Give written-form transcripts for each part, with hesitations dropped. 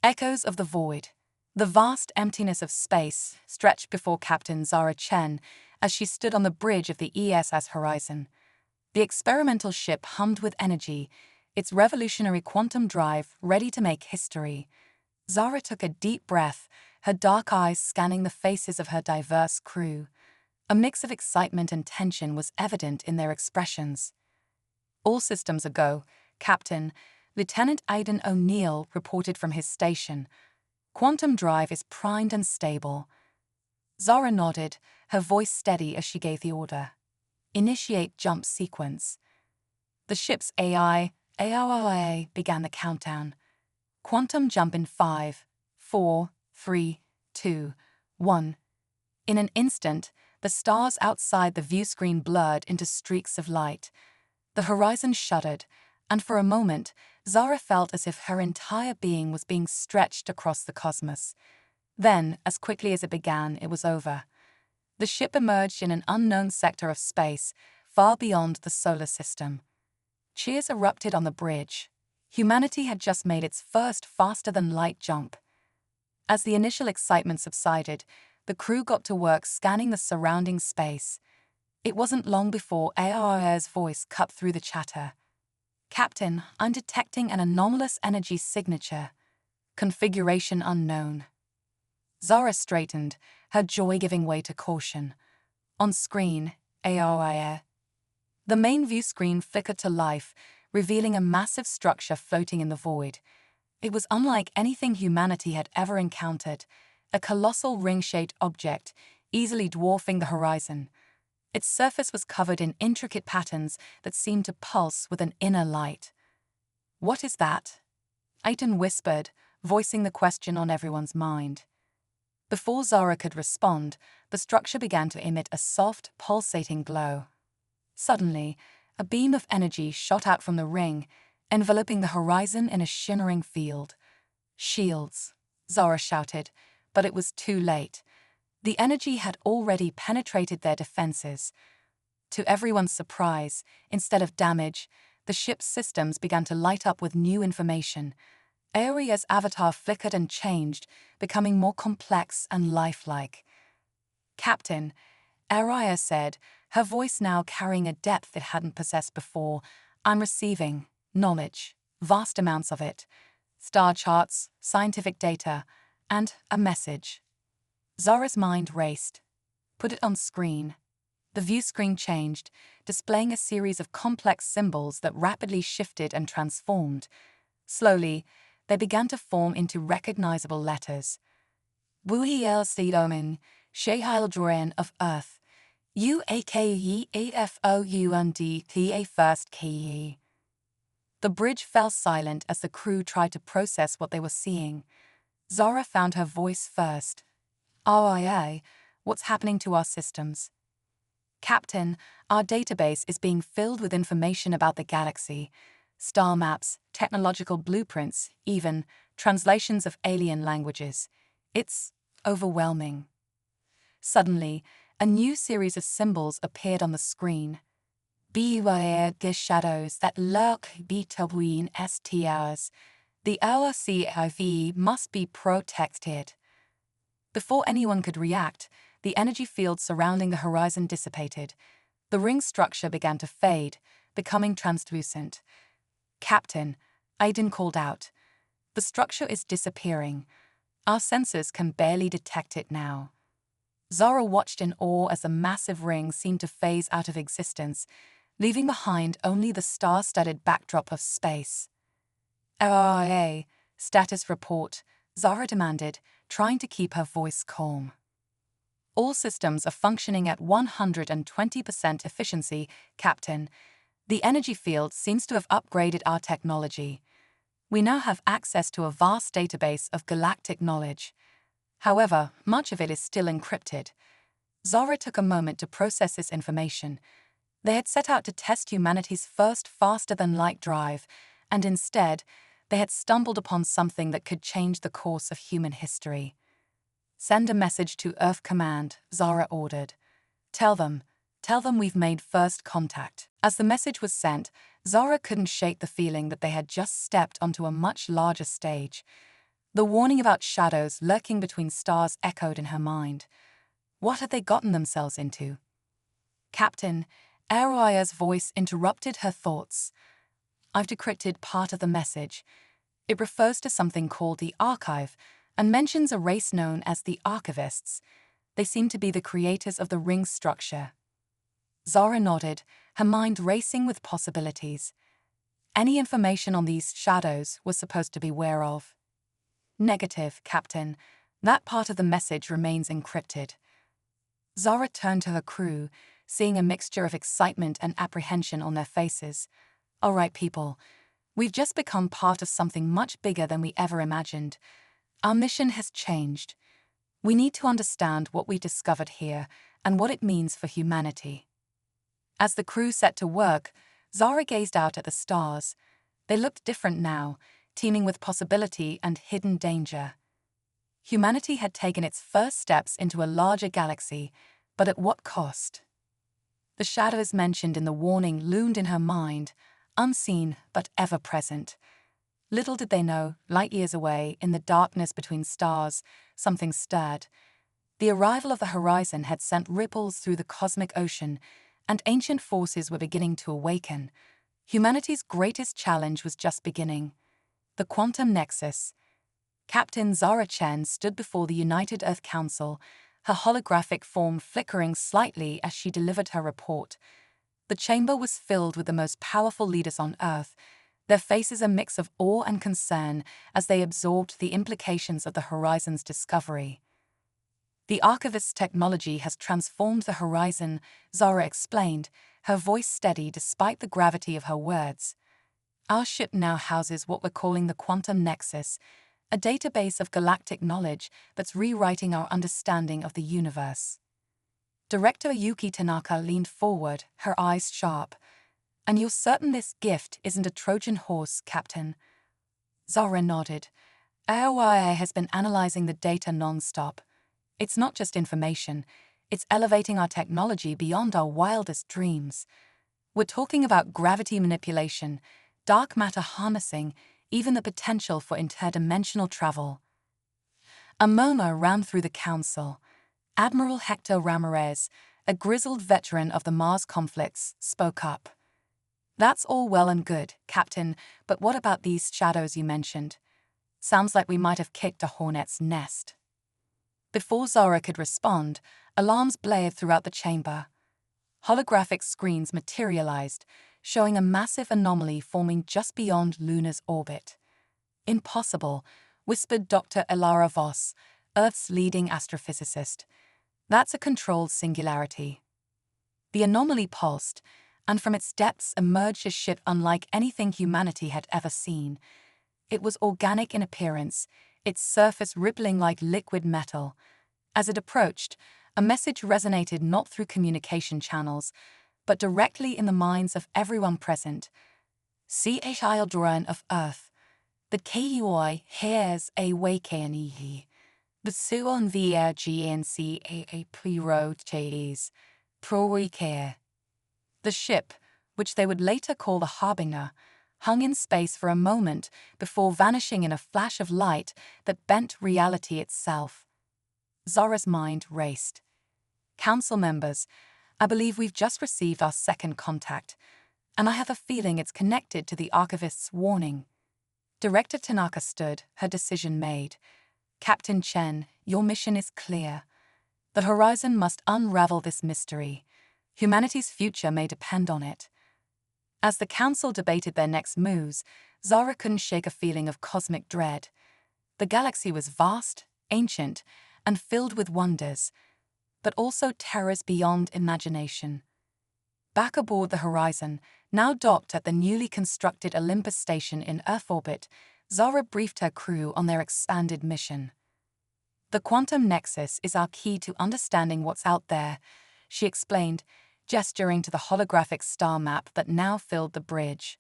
Echoes of the void. The vast emptiness of space stretched before Captain Zara Chen as she stood on the bridge of the ESS Horizon. The experimental ship hummed with energy, its revolutionary quantum drive ready to make history. Zara took a deep breath, her dark eyes scanning the faces of her diverse crew. A mix of excitement and tension was evident in their expressions. "All systems a go, Captain," Lieutenant Aidan O'Neill reported from his station. "Quantum drive is primed and stable." Zara nodded, her voice steady as she gave the order. "Initiate jump sequence." The ship's AIA began the countdown. Quantum jump in 5, 4, 3, 2, 1. In an instant, the stars outside the viewscreen blurred into streaks of light. The horizon shuddered, and for a moment, Zara felt as if her entire being was being stretched across the cosmos. Then, as quickly as it began, it was over. The ship emerged in an unknown sector of space, far beyond the solar system. Cheers erupted on the bridge. Humanity had just made its first faster-than-light jump. As the initial excitement subsided, the crew got to work scanning the surrounding space. It wasn't long before AIA's voice cut through the chatter. "Captain, I'm detecting an anomalous energy signature. Configuration unknown." Zara straightened, her joy giving way to caution. On screen, AIA. The main view screen flickered to life, revealing a massive structure floating in the void. It was unlike anything humanity had ever encountered, a colossal ring-shaped object, easily dwarfing the horizon. Its surface was covered in intricate patterns that seemed to pulse with an inner light. "What is that?" Aidan whispered, voicing the question on everyone's mind. Before Zara could respond, the structure began to emit a soft, pulsating glow. Suddenly, a beam of energy shot out from the ring, enveloping the horizon in a shimmering field. "Shields," Zara shouted, but it was too late. The energy had already penetrated their defenses. To everyone's surprise, instead of damage, the ship's systems began to light up with new information. Aria's avatar flickered and changed, becoming more complex and lifelike. "Captain," Aria said, her voice now carrying a depth it hadn't possessed before, "I'm receiving knowledge, vast amounts of it. Star charts, scientific data, and a message." Zara's mind raced. "Put it on screen." The view screen changed, displaying a series of complex symbols that rapidly shifted and transformed. Slowly, they began to form into recognizable letters. "Wuhiel Sidomin, Shehil Duran of Earth, UAKEAFOUNDTA First KE." The bridge fell silent as the crew tried to process what they were seeing. Zara found her voice first. "RIA, what's happening to our systems?" "Captain, our database is being filled with information about the galaxy. Star maps, technological blueprints, even translations of alien languages. It's overwhelming." Suddenly, a new series of symbols appeared on the screen. "Beware the shadows that lurk between stars. The LCIV must be protected." Before anyone could react, the energy field surrounding the horizon dissipated. The ring structure began to fade, becoming translucent. "Captain," Aidan called out, "the structure is disappearing. Our sensors can barely detect it now." Zara watched in awe as the massive ring seemed to phase out of existence, leaving behind only the star-studded backdrop of space. "RIA, status report," Zara demanded, trying to keep her voice calm. "All systems are functioning at 120% efficiency, Captain. The energy field seems to have upgraded our technology. We now have access to a vast database of galactic knowledge. However, much of it is still encrypted." Zara took a moment to process this information. They had set out to test humanity's first faster-than-light drive, and instead, they had stumbled upon something that could change the course of human history. "Send a message to Earth Command," Zara ordered. Tell them we've made first contact." As the message was sent, Zara couldn't shake the feeling that they had just stepped onto a much larger stage. The warning about shadows lurking between stars echoed in her mind. What had they gotten themselves into? Captain, HFY's voice interrupted her thoughts. I've decrypted part of the message. It refers to something called the Archive and mentions a race known as the Archivists. They seem to be the creators of the ring structure. Zara nodded, her mind racing with possibilities. Any information on these shadows was supposed to be aware of. Negative, Captain. That part of the message remains encrypted. Zara turned to her crew, seeing a mixture of excitement and apprehension on their faces. All right, people. We've just become part of something much bigger than we ever imagined. Our mission has changed. We need to understand what we discovered here and what it means for humanity. As the crew set to work, Zara gazed out at the stars. They looked different now, teeming with possibility and hidden danger. Humanity had taken its first steps into a larger galaxy, but at what cost? The shadows mentioned in the warning loomed in her mind, unseen but ever present. Little did they know, light years away, in the darkness between stars, something stirred. The arrival of the horizon had sent ripples through the cosmic ocean, and ancient forces were beginning to awaken. Humanity's greatest challenge was just beginning. The quantum nexus. Captain Zara Chen stood before the United Earth Council, her holographic form flickering slightly as she delivered her report. The chamber was filled with the most powerful leaders on Earth, their faces a mix of awe and concern as they absorbed the implications of the Horizon's discovery. The Archivist's technology has transformed the Horizon, Zara explained, her voice steady despite the gravity of her words. Our ship now houses what we're calling the Quantum Nexus, a database of galactic knowledge that's rewriting our understanding of the universe. Director Yuki Tanaka leaned forward, her eyes sharp. And you're certain this gift isn't a Trojan horse, Captain? Zara nodded. HFY has been analyzing the data non-stop. It's not just information, it's elevating our technology beyond our wildest dreams. We're talking about gravity manipulation, dark matter harnessing, even the potential for interdimensional travel. A murmur ran through the council. Admiral Hector Ramirez, a grizzled veteran of the Mars conflicts, spoke up. That's all well and good, Captain, but what about these shadows you mentioned? Sounds like we might have kicked a hornet's nest. Before Zara could respond, alarms blared throughout the chamber. Holographic screens materialized, showing a massive anomaly forming just beyond Luna's orbit. Impossible, whispered Dr. Elara Voss, Earth's leading astrophysicist. That's a controlled singularity. The anomaly pulsed, and from its depths emerged a ship unlike anything humanity had ever seen. It was organic in appearance, its surface rippling like liquid metal. As it approached, a message resonated not through communication channels, but directly in the minds of everyone present. Children of Earth, the KUI hears a wakenihi. The Suon VRGNCAA pre-road chase, pro-care. The ship, which they would later call the Harbinger, hung in space for a moment before vanishing in a flash of light that bent reality itself. Zara's mind raced. Council members, I believe we've just received our second contact, and I have a feeling it's connected to the Archivist's warning. Director Tanaka stood, her decision made. Captain Chen, your mission is clear. The Horizon must unravel this mystery. Humanity's future may depend on it. As the council debated their next moves, Zara couldn't shake a feeling of cosmic dread. The galaxy was vast, ancient, and filled with wonders, but also terrors beyond imagination. Back aboard the Horizon, now docked at the newly constructed Olympus station in Earth orbit, Zara briefed her crew on their expanded mission. The quantum nexus is our key to understanding what's out there, she explained, gesturing to the holographic star map that now filled the bridge.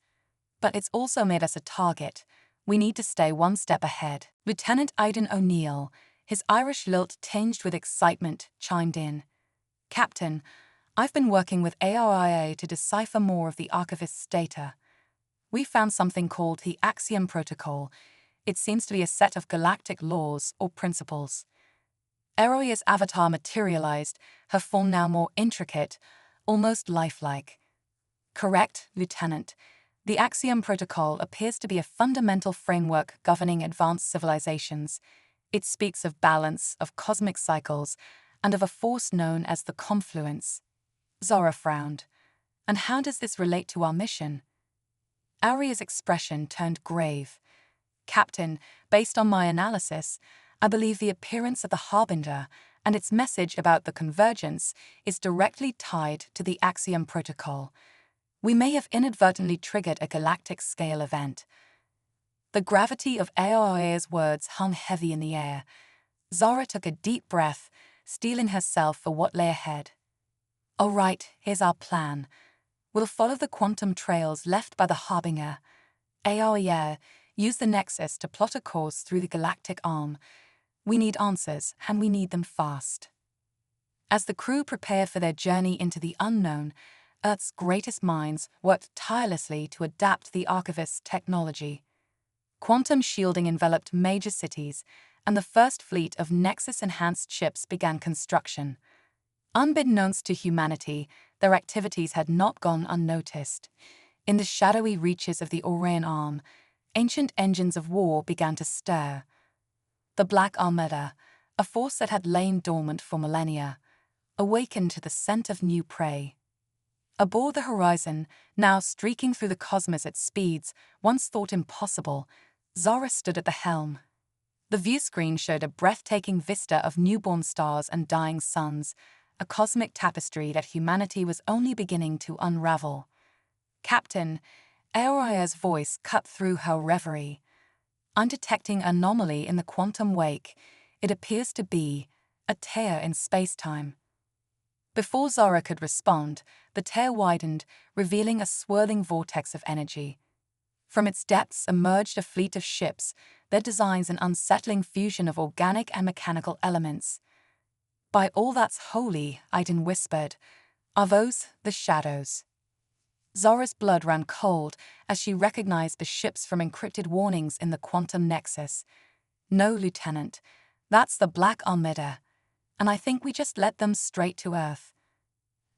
But it's also made us a target. We need to stay one step ahead. Lieutenant Aidan O'Neill, his Irish lilt tinged with excitement, chimed in. Captain, I've been working with ARIA to decipher more of the Archivist's data. We found something called the Axiom Protocol. It seems to be a set of galactic laws or principles. Eroia's avatar materialized, her form now more intricate, almost lifelike. Correct, Lieutenant. The Axiom Protocol appears to be a fundamental framework governing advanced civilizations. It speaks of balance, of cosmic cycles, and of a force known as the confluence. Zora frowned. And how does this relate to our mission? Aria's expression turned grave. Captain, based on my analysis, I believe the appearance of the Harbinger and its message about the convergence is directly tied to the Axiom Protocol. We may have inadvertently triggered a galactic-scale event. The gravity of Aoia's words hung heavy in the air. Zora took a deep breath, steeling herself for what lay ahead. All right, here's our plan. We'll follow the quantum trails left by the Harbinger. Aoia, use the Nexus to plot a course through the galactic arm. We need answers, and we need them fast. As the crew prepared for their journey into the unknown, Earth's greatest minds worked tirelessly to adapt the Archivist's technology. Quantum shielding enveloped major cities, and the first fleet of Nexus-enhanced ships began construction. Unbeknownst to humanity, their activities had not gone unnoticed. In the shadowy reaches of the Orion Arm, ancient engines of war began to stir. The Black Armada, a force that had lain dormant for millennia, awakened to the scent of new prey. Aboard the horizon, now streaking through the cosmos at speeds once thought impossible, Zora stood at the helm. The view screen showed a breathtaking vista of newborn stars and dying suns, a cosmic tapestry that humanity was only beginning to unravel. Captain, Aoia's voice cut through her reverie. I'm detecting an anomaly in the quantum wake. It appears to be a tear in space-time. Before Zora could respond, the tear widened, revealing a swirling vortex of energy. From its depths emerged a fleet of ships, their designs an unsettling fusion of organic and mechanical elements. By all that's holy, Aiden whispered, are those the shadows? Zora's blood ran cold as she recognized the ships from encrypted warnings in the quantum nexus. No, Lieutenant, that's the Black Armada, and I think we just led them straight to Earth.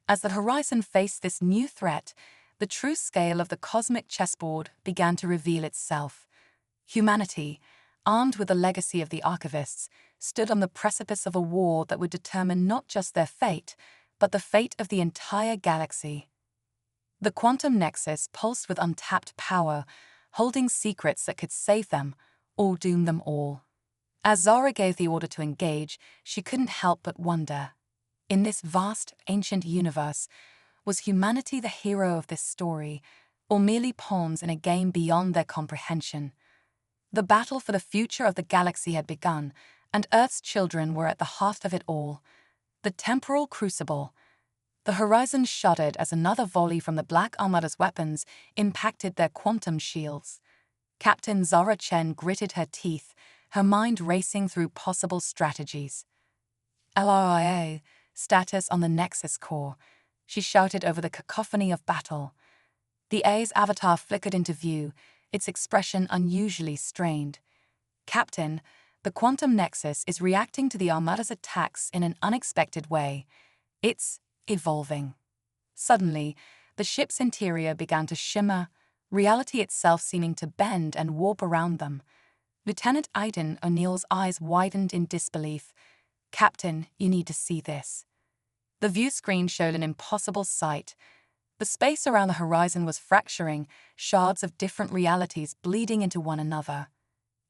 As the horizon faced this new threat, the true scale of the cosmic chessboard began to reveal itself. Humanity, armed with the legacy of the Archivists, stood on the precipice of a war that would determine not just their fate, but the fate of the entire galaxy. The quantum nexus pulsed with untapped power, holding secrets that could save them or doom them all. As Zora gave the order to engage, she couldn't help but wonder. In this vast, ancient universe, was humanity the hero of this story, or merely pawns in a game beyond their comprehension? The battle for the future of the galaxy had begun, and Earth's children were at the heart of it all. The temporal crucible. The horizon shuddered as another volley from the Black Armada's weapons impacted their quantum shields. Captain Zora Chen gritted her teeth, her mind racing through possible strategies. LRIA, status on the Nexus core, she shouted over the cacophony of battle. The A's avatar flickered into view, its expression unusually strained. Captain, the quantum nexus is reacting to the Armada's attacks in an unexpected way. It's evolving. Suddenly, the ship's interior began to shimmer, reality itself seeming to bend and warp around them. Lieutenant Aiden O'Neill's eyes widened in disbelief. Captain, you need to see this. The view screen showed an impossible sight. The space around the horizon was fracturing, shards of different realities bleeding into one another.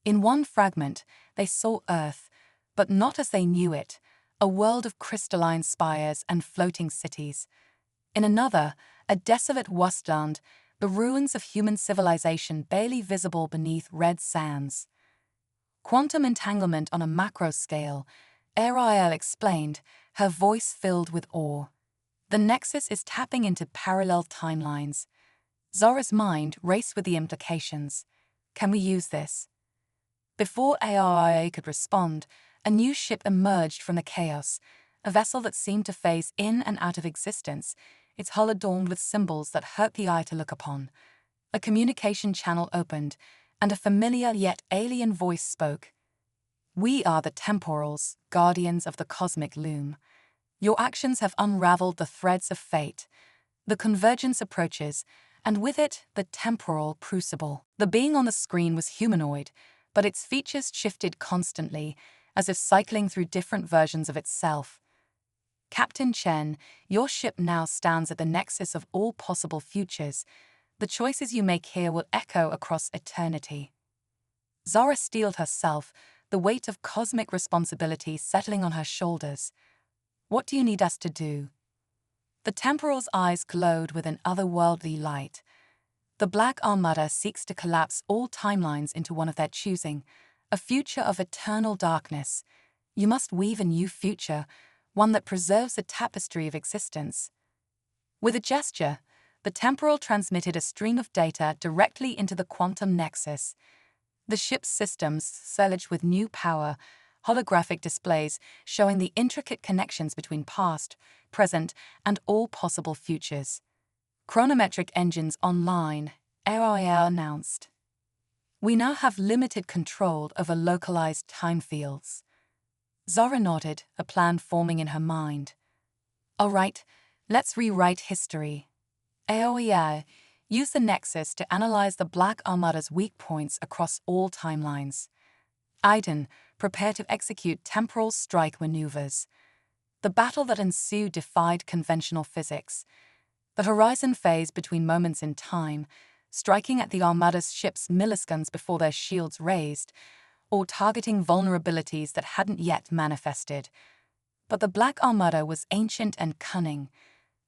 In one fragment, they saw Earth, but not as they knew it, a world of crystalline spires and floating cities. In another, a desolate wasteland, the ruins of human civilization barely visible beneath red sands. Quantum entanglement on a macro scale, Ariel explained, her voice filled with awe. The Nexus is tapping into parallel timelines. Zora's mind raced with the implications. Can we use this? Before ARIA could respond, a new ship emerged from the chaos, a vessel that seemed to phase in and out of existence, its hull adorned with symbols that hurt the eye to look upon. A communication channel opened, and a familiar yet alien voice spoke. "We are the temporals, guardians of the cosmic loom. Your actions have unraveled the threads of fate. The convergence approaches, and with it, the temporal crucible." The being on the screen was humanoid, but its features shifted constantly, as if cycling through different versions of itself. "Captain Chen, your ship now stands at the nexus of all possible futures. The choices you make here will echo across eternity." Zara steeled herself, the weight of cosmic responsibility settling on her shoulders. "What do you need us to do?" The temporal's eyes glowed with an otherworldly light. "The Black Armada seeks to collapse all timelines into one of their choosing, a future of eternal darkness. You must weave a new future, one that preserves the tapestry of existence." With a gesture, the temporal transmitted a stream of data directly into the quantum nexus. The ship's systems surged with new power, holographic displays showing the intricate connections between past, present, and all possible futures. "Chronometric engines online," HFY announced. "We now have limited control over localized time fields." Zara nodded, a plan forming in her mind. "All right, let's rewrite history." HFY used the Nexus to analyze the Black Armada's weak points across all timelines. Aiden, prepare to execute temporal strike maneuvers. The battle that ensued defied conventional physics. The horizon phased between moments in time, striking at the Armada's ships milliseconds before their shields raised, or targeting vulnerabilities that hadn't yet manifested. But the Black Armada was ancient and cunning.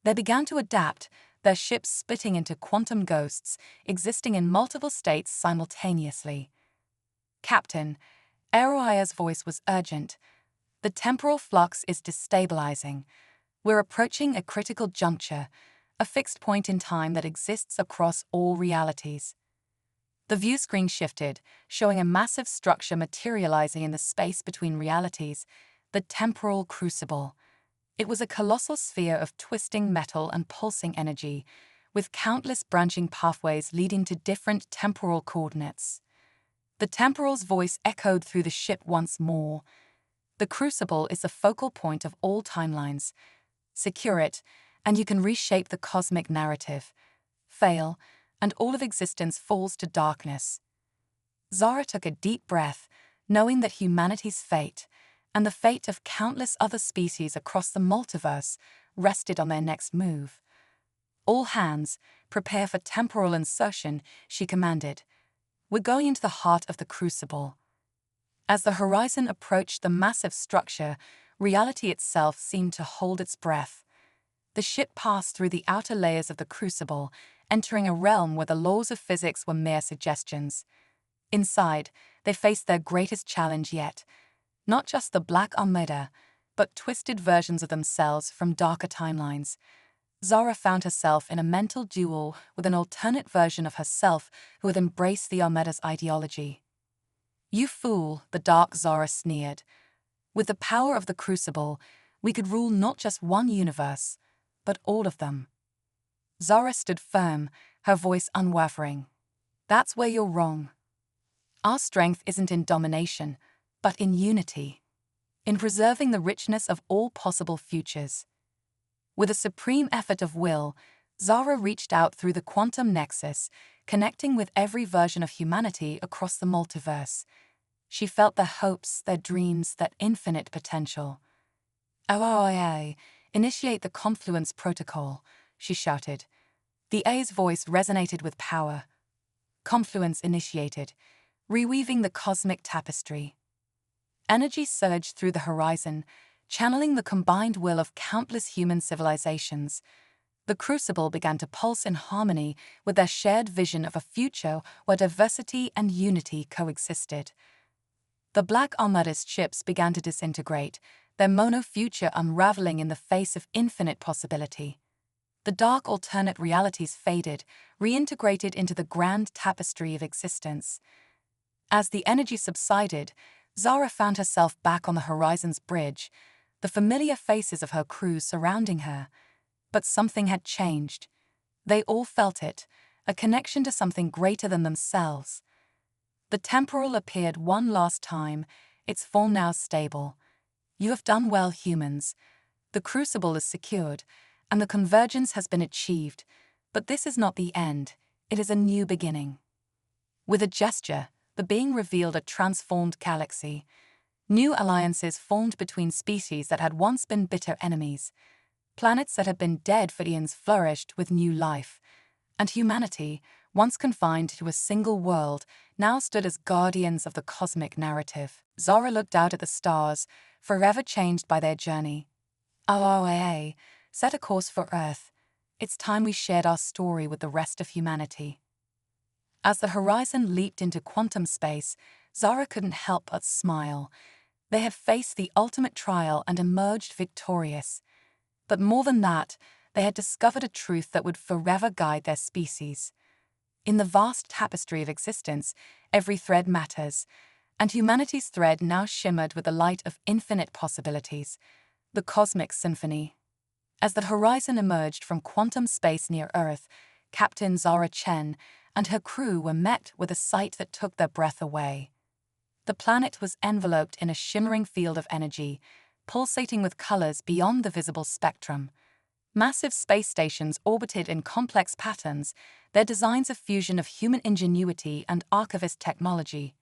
They began to adapt, their ships splitting into quantum ghosts, existing in multiple states simultaneously. "Captain," HFY's voice was urgent. "The temporal flux is destabilizing. We're approaching a critical juncture, a fixed point in time that exists across all realities." The view screen shifted, showing a massive structure materializing in the space between realities, the temporal crucible. It was a colossal sphere of twisting metal and pulsing energy, with countless branching pathways leading to different temporal coordinates. The temporal's voice echoed through the ship once more. "The crucible is the focal point of all timelines. Secure it, and you can reshape the cosmic narrative. Fail, and all of existence falls to darkness." Zara took a deep breath, knowing that humanity's fate, and the fate of countless other species across the multiverse, rested on their next move. "All hands, prepare for temporal insertion," she commanded. "We're going into the heart of the crucible." As the horizon approached the massive structure, reality itself seemed to hold its breath. The ship passed through the outer layers of the crucible, entering a realm where the laws of physics were mere suggestions. Inside, they faced their greatest challenge yet. Not just the Black Armada, but twisted versions of themselves from darker timelines. Zara found herself in a mental duel with an alternate version of herself who had embraced the Armada's ideology. "You fool," the dark Zara sneered. "With the power of the Crucible, we could rule not just one universe, but all of them." Zara stood firm, her voice unwavering. "That's where you're wrong. Our strength isn't in domination, but in unity, in preserving the richness of all possible futures." With a supreme effort of will, Zara reached out through the quantum nexus, connecting with every version of humanity across the multiverse. She felt their hopes, their dreams, their infinite potential. "HFY, initiate the confluence protocol," she shouted. The A's voice resonated with power. Confluence initiated, reweaving the cosmic tapestry. Energy surged through the horizon, channeling the combined will of countless human civilizations. The Crucible began to pulse in harmony with their shared vision of a future where diversity and unity coexisted. The Black Armada's ships began to disintegrate, their mono-future unraveling in the face of infinite possibility. The dark alternate realities faded, reintegrated into the grand tapestry of existence. As the energy subsided, Zara found herself back on the horizon's bridge, the familiar faces of her crew surrounding her. But something had changed. They all felt it, a connection to something greater than themselves. The temporal appeared one last time, its form now stable. You have done well, humans. The crucible is secured, and the convergence has been achieved, but this is not the end, it is a new beginning. With a gesture, the being revealed a transformed galaxy. New alliances formed between species that had once been bitter enemies. Planets that had been dead for eons flourished with new life. And humanity, once confined to a single world, now stood as guardians of the cosmic narrative. Zara looked out at the stars, forever changed by their journey. HFY set a course for Earth. It's time we shared our story with the rest of humanity. As the horizon leaped into quantum space, Zara couldn't help but smile. They had faced the ultimate trial and emerged victorious. But more than that, they had discovered a truth that would forever guide their species. In the vast tapestry of existence, every thread matters, and humanity's thread now shimmered with the light of infinite possibilities, the cosmic symphony. As the horizon emerged from quantum space near Earth, Captain Zara Chen and her crew were met with a sight that took their breath away. The planet was enveloped in a shimmering field of energy, pulsating with colors beyond the visible spectrum. Massive space stations orbited in complex patterns, their designs a fusion of human ingenuity and archivist technology.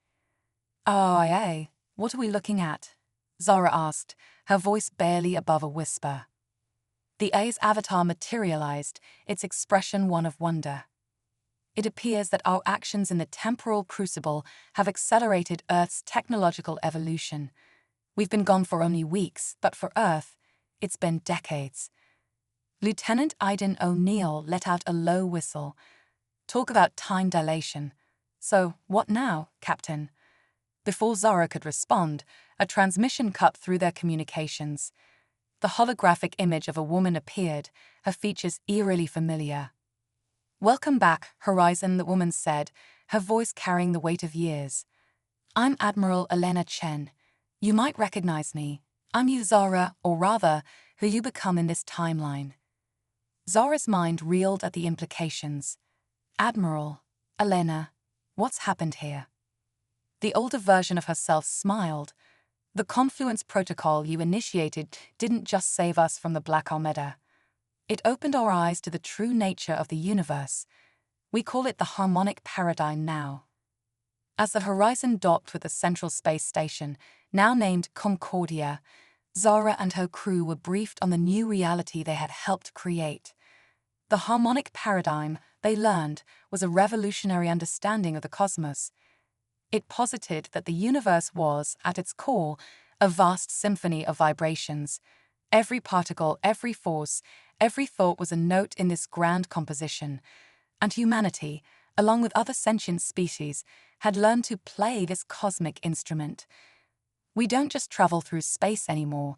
"Oh, what are we looking at?" Zara asked, her voice barely above a whisper. The A's avatar materialized, its expression one of wonder. "It appears that our actions in the temporal crucible have accelerated Earth's technological evolution. We've been gone for only weeks, but for Earth, it's been decades." Lieutenant Aiden O'Neill let out a low whistle. "Talk about time dilation. So, what now, Captain?" Before Zara could respond, a transmission cut through their communications. The holographic image of a woman appeared, her features eerily familiar. "Welcome back, Horizon," the woman said, her voice carrying the weight of years. "I'm Admiral Elena Chen. You might recognize me. I'm you, Zara, or rather, who you become in this timeline." Zara's mind reeled at the implications. "Admiral, Elena, what's happened here?" The older version of herself smiled. "The confluence protocol you initiated didn't just save us from the Black Armada. It opened our eyes to the true nature of the universe. We call it the harmonic paradigm now." As the horizon docked with the Central Space Station, now named Concordia, Zara and her crew were briefed on the new reality they had helped create. The harmonic paradigm, they learned, was a revolutionary understanding of the cosmos. It posited that the universe was, at its core, a vast symphony of vibrations. Every particle, every force, every thought was a note in this grand composition. And humanity, along with other sentient species, had learned to play this cosmic instrument. "We don't just travel through space anymore,"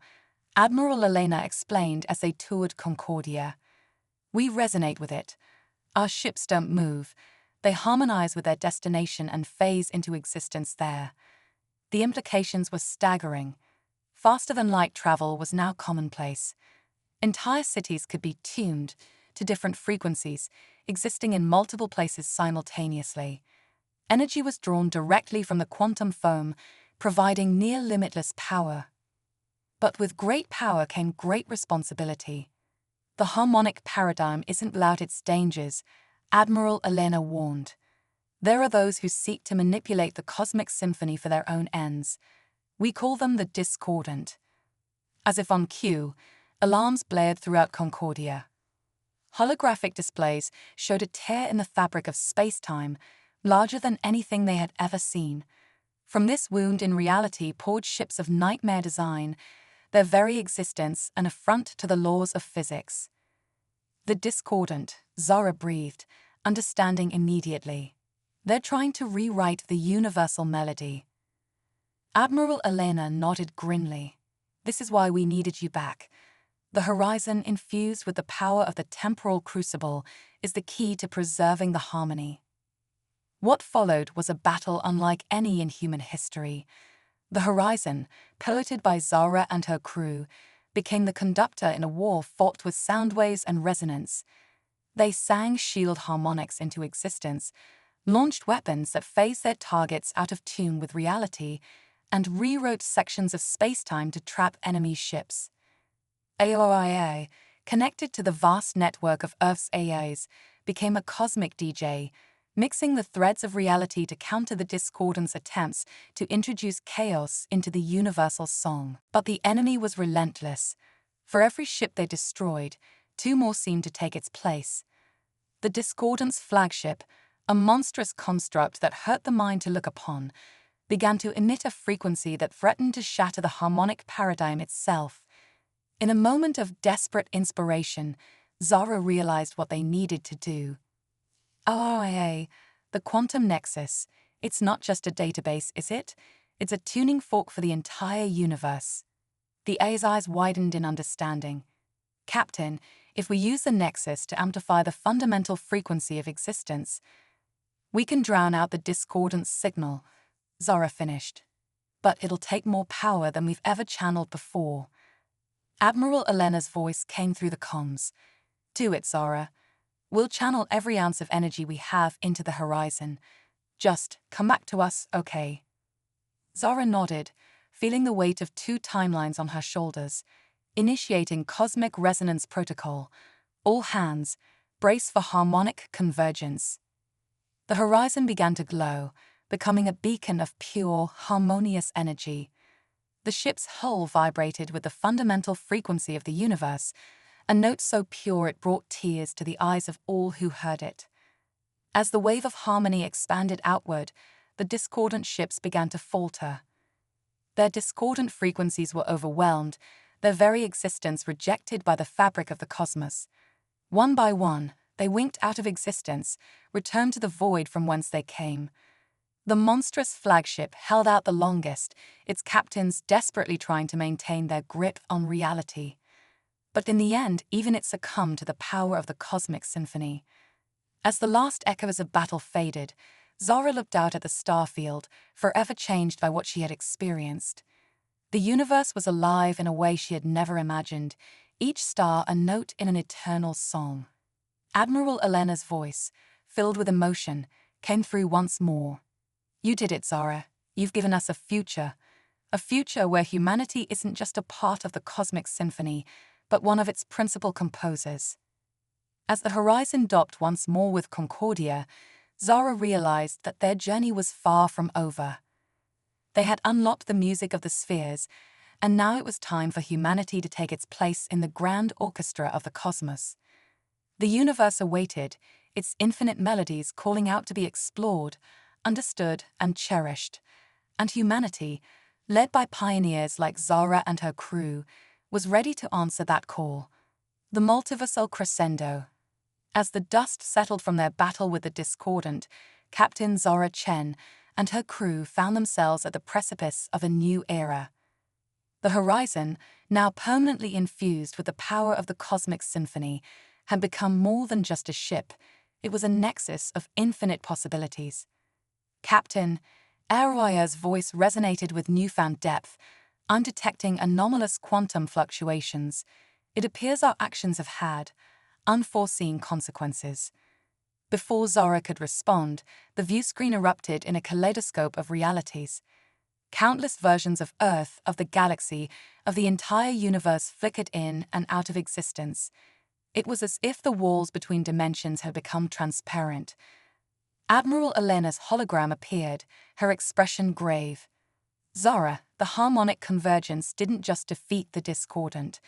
Admiral Elena explained as they toured Concordia. "We resonate with it. Our ships don't move. They harmonize with their destination and phase into existence there." The implications were staggering. Faster-than-light travel was now commonplace. Entire cities could be tuned to different frequencies, existing in multiple places simultaneously. Energy was drawn directly from the quantum foam, providing near-limitless power. But with great power came great responsibility. "The harmonic paradigm isn't without its dangers," Admiral Elena warned. "There are those who seek to manipulate the cosmic symphony for their own ends. We call them the discordant." As if on cue, alarms blared throughout Concordia. Holographic displays showed a tear in the fabric of space-time, larger than anything they had ever seen. From this wound in reality poured ships of nightmare design, their very existence an affront to the laws of physics. "The discordant," Zara breathed, understanding immediately. "They're trying to rewrite the universal melody." Admiral Elena nodded grimly. "This is why we needed you back. The horizon, infused with the power of the temporal crucible, is the key to preserving the harmony." What followed was a battle unlike any in human history. The horizon, piloted by Zara and her crew, became the conductor in a war fought with sound waves and resonance. They sang shield harmonics into existence, launched weapons that phased their targets out of tune with reality, and rewrote sections of spacetime to trap enemy ships. HFY, connected to the vast network of Earth's AIs, became a cosmic DJ, mixing the threads of reality to counter the discordant's attempts to introduce chaos into the universal song. But the enemy was relentless. For every ship they destroyed, two more seemed to take its place. The discordant's flagship, a monstrous construct that hurt the mind to look upon, began to emit a frequency that threatened to shatter the harmonic paradigm itself. In a moment of desperate inspiration, Zara realized what they needed to do. HFY, the quantum nexus, it's not just a database, is it? It's a tuning fork for the entire universe. The A's eyes widened in understanding. Captain, if we use the nexus to amplify the fundamental frequency of existence, we can drown out the discordant signal, Zara finished. But it'll take more power than we've ever channeled before. Admiral Elena's voice came through the comms. Do it, Zara. We'll channel every ounce of energy we have into the horizon. Just come back to us, okay? Zara nodded, feeling the weight of two timelines on her shoulders. Initiating Cosmic Resonance Protocol. All hands, brace for harmonic convergence. The horizon began to glow, becoming a beacon of pure, harmonious energy. The ship's hull vibrated with the fundamental frequency of the universe, a note so pure it brought tears to the eyes of all who heard it. As the wave of harmony expanded outward, the discordant ships began to falter. Their discordant frequencies were overwhelmed, their very existence rejected by the fabric of the cosmos. One by one, they winked out of existence, returned to the void from whence they came. The monstrous flagship held out the longest, its captains desperately trying to maintain their grip on reality. But in the end, even it succumbed to the power of the cosmic symphony. As the last echoes of battle faded, Zara looked out at the starfield, forever changed by what she had experienced. The universe was alive in a way she had never imagined, each star a note in an eternal song. Admiral Elena's voice, filled with emotion, came through once more. You did it, Zara. You've given us a future where humanity isn't just a part of the cosmic symphony, but one of its principal composers. As the horizon docked once more with Concordia, Zara realized that their journey was far from over. They had unlocked the music of the spheres, and now it was time for humanity to take its place in the grand orchestra of the cosmos. The universe awaited, its infinite melodies calling out to be explored, understood, and cherished. And humanity, led by pioneers like Zara and her crew, was ready to answer that call. The multiversal crescendo. As the dust settled from their battle with the discordant, Captain Zara Chen and her crew found themselves at the precipice of a new era. The horizon, now permanently infused with the power of the cosmic symphony, had become more than just a ship. It was a nexus of infinite possibilities. Captain, HFY's voice resonated with newfound depth. I'm detecting anomalous quantum fluctuations. It appears our actions have had unforeseen consequences. Before Zara could respond, the viewscreen erupted in a kaleidoscope of realities. Countless versions of Earth, of the galaxy, of the entire universe flickered in and out of existence. It was as if the walls between dimensions had become transparent. Admiral Elena's hologram appeared, her expression grave. Zara, the harmonic convergence didn't just defeat the discordant.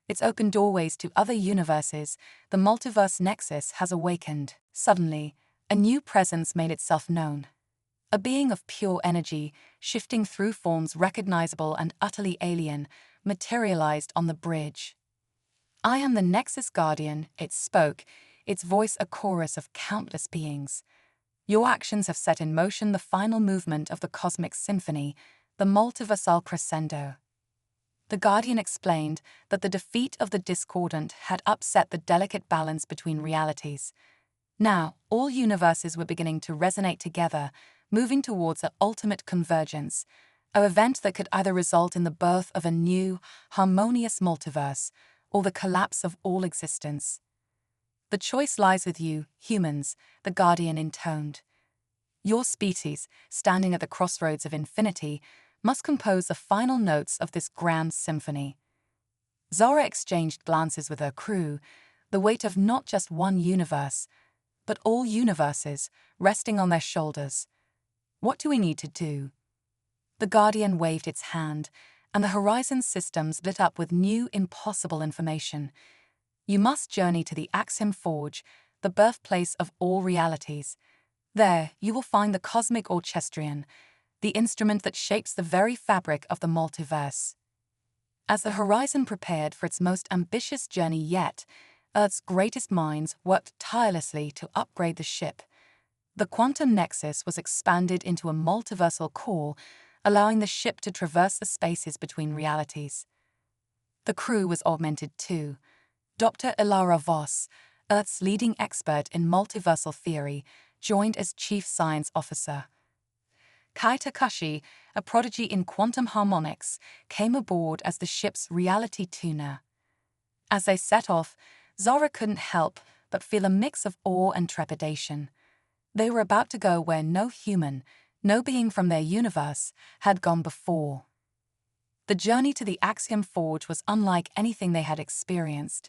It's opened doorways to other universes. The multiverse nexus has awakened. Suddenly, a new presence made itself known. A being of pure energy, shifting through forms recognizable and utterly alien, materialized on the bridge. I am the Nexus Guardian, it spoke, its voice a chorus of countless beings. Your actions have set in motion the final movement of the cosmic symphony, the multiversal crescendo. The Guardian explained that the defeat of the discordant had upset the delicate balance between realities. Now, all universes were beginning to resonate together, moving towards an ultimate convergence, an event that could either result in the birth of a new, harmonious multiverse, or the collapse of all existence. The choice lies with you, humans, the Guardian intoned. Your species, standing at the crossroads of infinity, must compose the final notes of this grand symphony. Zara exchanged glances with her crew, the weight of not just one universe, but all universes, resting on their shoulders. What do we need to do? The Guardian waved its hand, and the Horizon systems lit up with new, impossible information. You must journey to the Axiom Forge, the birthplace of all realities. There, you will find the cosmic orchestrion, the instrument that shapes the very fabric of the multiverse. As the Horizon prepared for its most ambitious journey yet, Earth's greatest minds worked tirelessly to upgrade the ship. The quantum nexus was expanded into a multiversal core, allowing the ship to traverse the spaces between realities. The crew was augmented too. Dr. Ilara Voss, Earth's leading expert in multiversal theory, joined as Chief Science Officer. Kai Takashi, a prodigy in quantum harmonics, came aboard as the ship's reality tuner. As they set off, Zara couldn't help but feel a mix of awe and trepidation. They were about to go where no human, no being from their universe, had gone before. The journey to the Axiom Forge was unlike anything they had experienced.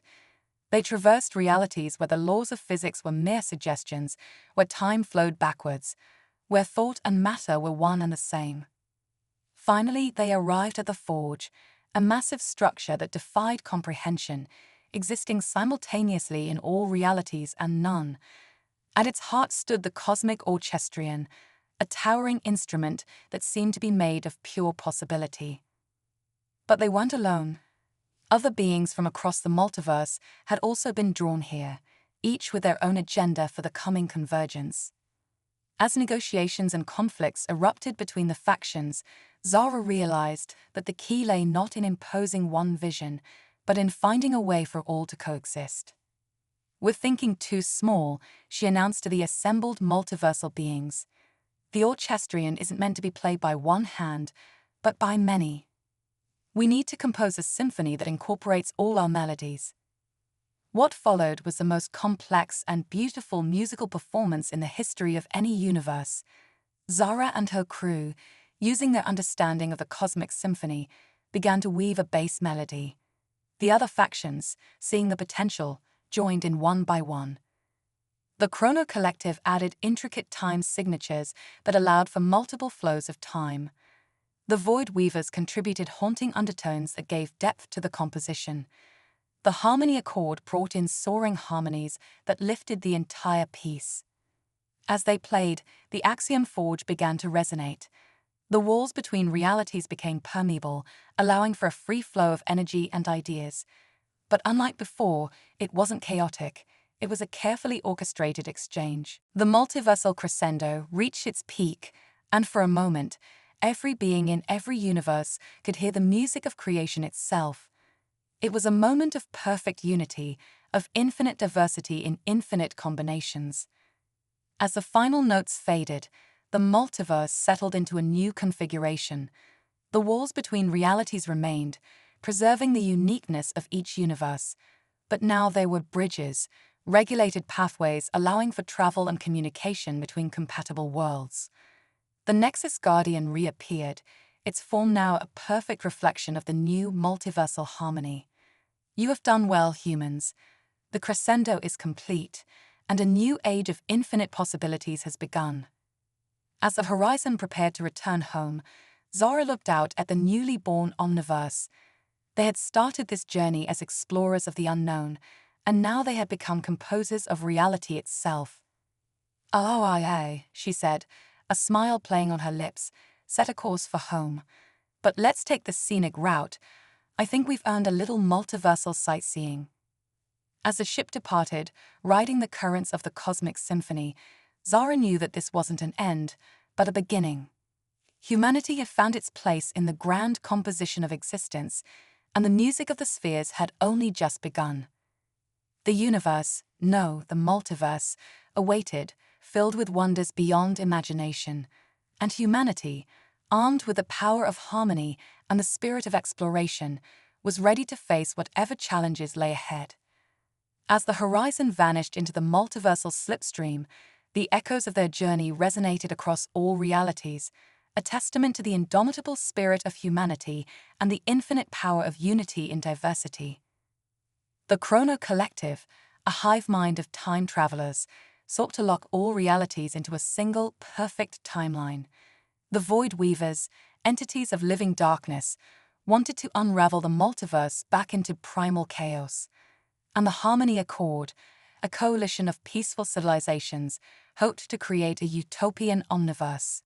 They traversed realities where the laws of physics were mere suggestions, where time flowed backwards, where thought and matter were one and the same. Finally, they arrived at the Forge, a massive structure that defied comprehension, existing simultaneously in all realities and none. At its heart stood the cosmic orchestrion, a towering instrument that seemed to be made of pure possibility. But they weren't alone. Other beings from across the multiverse had also been drawn here, each with their own agenda for the coming convergence. As negotiations and conflicts erupted between the factions, Zara realized that the key lay not in imposing one vision, but in finding a way for all to coexist. With thinking too small, she announced to the assembled multiversal beings, "The orchestrion isn't meant to be played by one hand, but by many. We need to compose a symphony that incorporates all our melodies." What followed was the most complex and beautiful musical performance in the history of any universe. Zara and her crew, using their understanding of the cosmic symphony, began to weave a bass melody. The other factions, seeing the potential, joined in one by one. The Chrono Collective added intricate time signatures that allowed for multiple flows of time. The Void Weavers contributed haunting undertones that gave depth to the composition. The Harmony Accord brought in soaring harmonies that lifted the entire piece. As they played, the Axiom Forge began to resonate. The walls between realities became permeable, allowing for a free flow of energy and ideas. But unlike before, it wasn't chaotic. It was a carefully orchestrated exchange. The multiversal crescendo reached its peak, and for a moment, every being in every universe could hear the music of creation itself. It was a moment of perfect unity, of infinite diversity in infinite combinations. As the final notes faded, the multiverse settled into a new configuration. The walls between realities remained, preserving the uniqueness of each universe. But now they were bridges, regulated pathways allowing for travel and communication between compatible worlds. The Nexus Guardian reappeared, its form now a perfect reflection of the new multiversal harmony. "You have done well, humans. The crescendo is complete, and a new age of infinite possibilities has begun." As the Horizon prepared to return home, Zara looked out at the newly born Omniverse. They had started this journey as explorers of the unknown, and now they had become composers of reality itself. "Oh, she said, a smile playing on her lips, set a course for home. "But let's take the scenic route. I think we've earned a little multiversal sightseeing." As the ship departed, riding the currents of the cosmic symphony, Zara knew that this wasn't an end, but a beginning. Humanity had found its place in the grand composition of existence, and the music of the spheres had only just begun. The universe, no, the multiverse, awaited, filled with wonders beyond imagination, and humanity, armed with the power of harmony and the spirit of exploration, was ready to face whatever challenges lay ahead. As the Horizon vanished into the multiversal slipstream, The echoes of their journey resonated across all realities, a testament to the indomitable spirit of humanity and the infinite power of unity in diversity. The Chrono Collective, a hive mind of time travelers, sought to lock all realities into a single, perfect timeline. The Void Weavers, entities of living darkness, wanted to unravel the multiverse back into primal chaos. And the Harmony Accord, a coalition of peaceful civilizations, hoped to create a utopian omniverse.